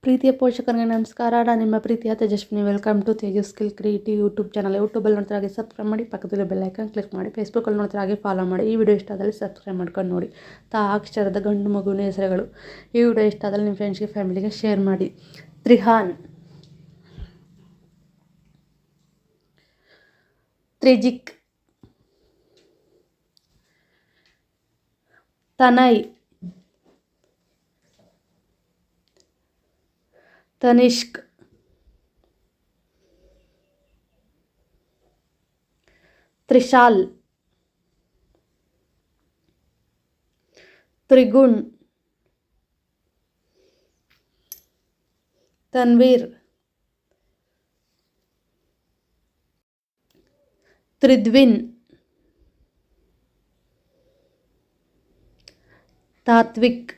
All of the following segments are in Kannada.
ಪ್ರೀತಿಯ ಪೋಷಕರಿಗೆ ನಮಸ್ಕಾರ. ನಾನು ನಿಮ್ಮ ಪ್ರೀತಿಯ Tejaswini. Welcome to Tejas skill creative YouTube channel. ಯೂಟ್ಯೂಬಲ್ಲಿ ನೋಡ್ತಾರೆ ಹಾಗೆ ಸಬ್ಸ್ಕ್ರೈಬ್ ಮಾಡಿ, ಪಕ್ಕದಲ್ಲಿ ಬೆಲ್ ಐಕಾನ್ ಕ್ಲಿಕ್ ಮಾಡಿ. ಫೇಸ್ಬುಕ್ಕಲ್ಲಿ ನೋಡ್ತಾರೆ ಹಾಗೆ ಫಾಲೋ ಮಾಡಿ. ಈ ವಿಡಿಯೋ ಇಷ್ಟ ಆದಲ್ಲಿ ಸಬ್ಸ್ಕ್ರೈಬ್ ಮಾಡ್ಕೊಂಡು ನೋಡಿ. ಅಕ್ಷರದ ಗಂಡು ಮಗುವಿನ ಹೆಸರುಗಳು. ಈ ವಿಡಿಯೋ ಇಷ್ಟ ಆದಲ್ಲಿ ನಿಮ್ಮ ಫ್ರೆಂಡ್ಸ್ಗೆ, ಫ್ಯಾಮಿಲಿಗೆ ಶೇರ್ ಮಾಡಿ. ತ್ರಿಹಾನ್, ತ್ರಿಜಿಕ್, ತನಯ್, ತನಿಷ್ಕ್, ತ್ರಿಶಾಲ್, ತ್ರಿಗುಣ್, ತನ್ವೀರ್, ತ್ರಿದ್ವಿನ್, ತಾತ್ವಿಕ್,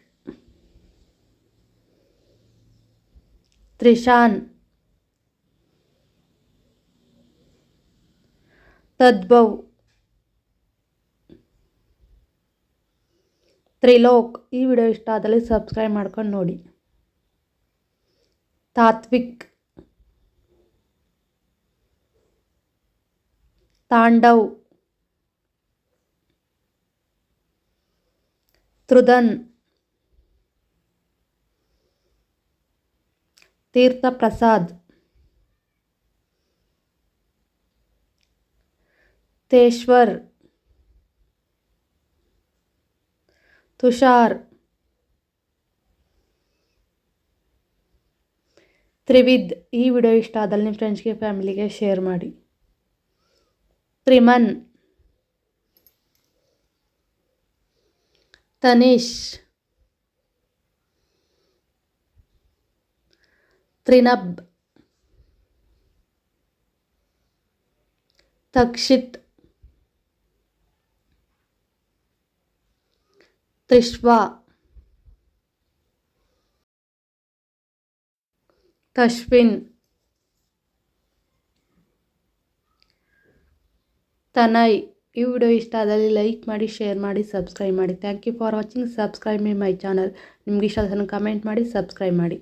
ತ್ರಿಶಾನ್, ತದ್ಭವ್, ತ್ರಿಲೋಕ್. ಈ ವಿಡಿಯೋ ಇಷ್ಟ ಆದಲ್ಲಿ ಸಬ್ಸ್ಕ್ರೈಬ್ ಮಾಡ್ಕೊಂಡು ನೋಡಿ. ತಾತ್ವಿಕ್, ತಾಂಡವ್, ತೃದನ್, ತೀರ್ಥ ಪ್ರಸಾದ್, ತೇಶ್ವರ್, ತುಷಾರ್, ತ್ರಿವಿದ್. ಈ ವಿಡಿಯೋ ಇಷ್ಟ ಆದಲ್ಲಿ ನಿಮ್ಮ ಫ್ರೆಂಡ್ಸ್ಗೆ, ಫ್ಯಾಮಿಲಿಗೆ ಶೇರ್ ಮಾಡಿ. ತ್ರಿಮನ್, ತನೀಶ್, ತ್ರಿನಬ್, ತಕ್ಷಿತ್, ತ್ರಿಶ್ವಾ, ತಶ್ವಿನ್, ತನಯ್. ಈ ವಿಡಿಯೋ ಇಷ್ಟ ಆದಲ್ಲಿ ಲೈಕ್ ಮಾಡಿ, ಶೇರ್ ಮಾಡಿ, ಸಬ್ಸ್ಕ್ರೈಬ್ ಮಾಡಿ. Thank you for watching. Subscribe my channel. ನಿಮ್ಗೆ ಇಷ್ಟ ಆದ ಕಮೆಂಟ್ ಮಾಡಿ, ಸಬ್ಸ್ಕ್ರೈಬ್ ಮಾಡಿ.